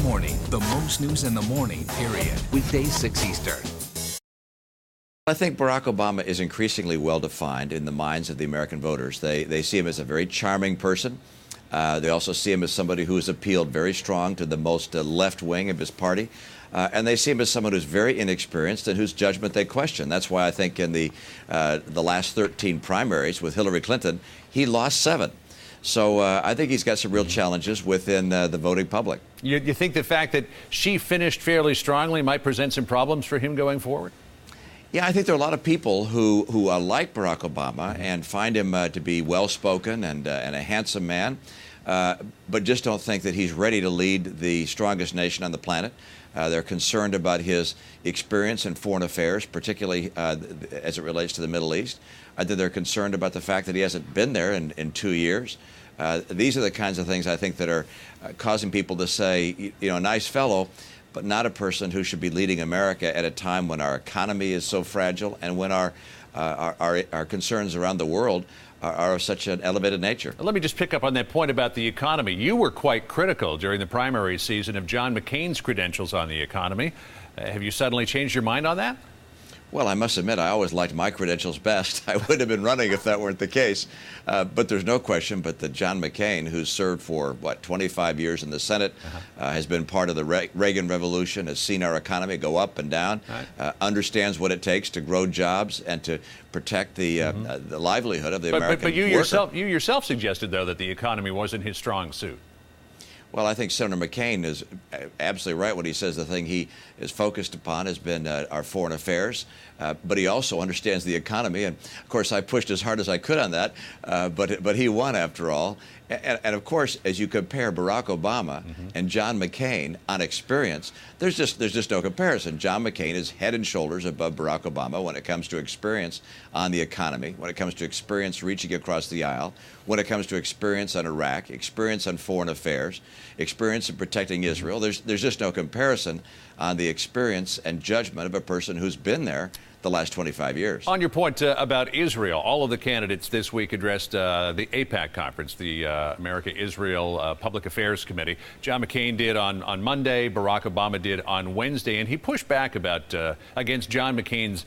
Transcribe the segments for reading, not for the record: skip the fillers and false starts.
morning. The most news in the morning, period. Weekdays 6 Eastern. I think Barack Obama is increasingly well-defined in the minds of the American voters. They see him as a very charming person. They also see him as somebody who has appealed very strong to the most left wing of his party. And they see him as someone who's very inexperienced and whose judgment they question. That's why I think in the last 13 primaries with Hillary Clinton, he lost 7. So I think he's got some real challenges within the voting public. You think the fact that she finished fairly strongly might present some problems for him going forward? Yeah, I think there are a lot of people who like Barack Obama and find him to be well-spoken and a handsome man, but just don't think that he's ready to lead the strongest nation on the planet. They're concerned about his experience in foreign affairs, particularly as it relates to the Middle East. I think they're concerned about the fact that he hasn't been there in 2 years. These are the kinds of things I think that are causing people to say, you know, a nice fellow, but not a person who should be leading America at a time when our economy is so fragile and when our concerns around the world are of such an elevated nature. Let me just pick up on that point about the economy. You were quite critical during the primary season of John McCain's credentials on the economy. Have you suddenly changed your mind on that? Well, I must admit, I always liked my credentials best. I wouldn't have been running if that weren't the case. But there's no question but that John McCain, who's served for, 25 years in the Senate, has been part of the Reagan Revolution, has seen our economy go up and down, understands what it takes to grow jobs and to protect the livelihood of the American But you worker. you yourself suggested, though, that the economy wasn't his strong suit. Well, I think Senator McCain is absolutely right when he says the thing he is focused upon has been our foreign affairs, but he also understands the economy. And, of course, I pushed as hard as I could on that, but he won after all. And, of course, as you compare Barack Obama and John McCain on experience, there's just no comparison. John McCain is head and shoulders above Barack Obama when it comes to experience on the economy, when it comes to experience reaching across the aisle, when it comes to experience on Iraq, experience on foreign affairs, experience in protecting Israel. There's just no comparison on the experience and judgment of a person who's been there the last 25 years. On your point about Israel, all of the candidates this week addressed the AIPAC conference, the America-Israel Public Affairs Committee. John McCain did on Monday, Barack Obama did on Wednesday, and he pushed back against John McCain's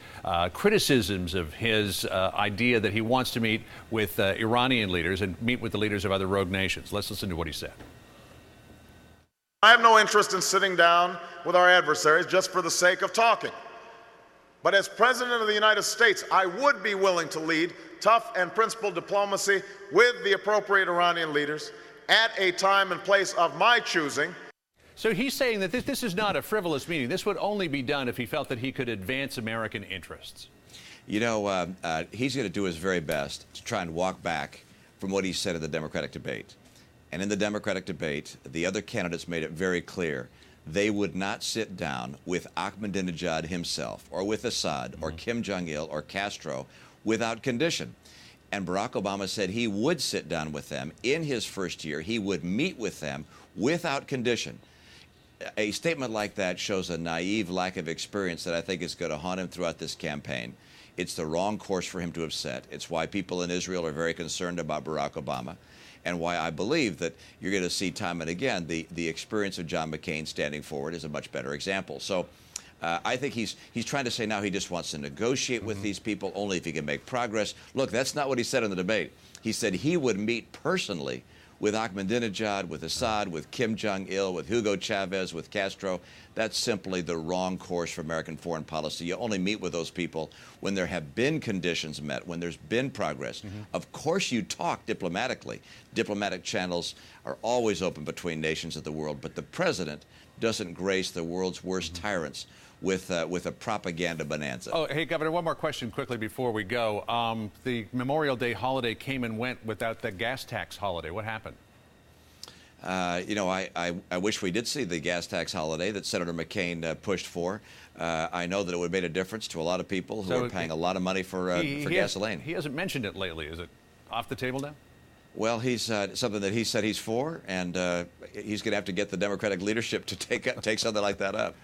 criticisms of his idea that he wants to meet with Iranian leaders and meet with the leaders of other rogue nations. Let's listen to what he said. I have no interest in sitting down with our adversaries just for the sake of talking. But as President of the United States, I would be willing to lead tough and principled diplomacy with the appropriate Iranian leaders at a time and place of my choosing. So he's saying that this is not a frivolous meeting. This would only be done if he felt that he could advance American interests. You know, he's going to do his very best to try and walk back from what he said in the Democratic debate. And in the Democratic debate, the other candidates made it very clear they would not sit down with Ahmadinejad himself or with Assad or Kim Jong-il or Castro without condition. And Barack Obama said he would sit down with them in his first year. He would meet with them without condition. A statement like that shows a naive lack of experience that I think is going to haunt him throughout this campaign. It's the wrong course for him to have set. It's why people in Israel are very concerned about Barack Obama, and why I believe that you're going to see time and again the experience of John McCain standing forward is a much better example. So I think he's trying to say now he just wants to negotiate with these people only if he can make progress. Look, that's not what he said in the debate. He said he would meet personally with Ahmadinejad, with Assad, with Kim Jong-il, with Hugo Chavez, with Castro. That's simply the wrong course for American foreign policy. You only meet with those people when there have been conditions met, when there's been progress. Of course you talk diplomatically. Diplomatic channels are always open between nations of the world, but the president doesn't grace the world's worst tyrants with a propaganda bonanza. Oh, hey, Governor, one more question quickly before we go. The Memorial Day holiday came and went without the gas tax holiday. What happened? You know, I wish we did see the gas tax holiday that Senator McCain pushed for. I know that it would have made a difference to a lot of people who are paying a lot of money for gasoline. He hasn't mentioned it lately. Is it off the table now? Well, he's something that he said he's for, and he's going to have to get the Democratic leadership to take something like that up.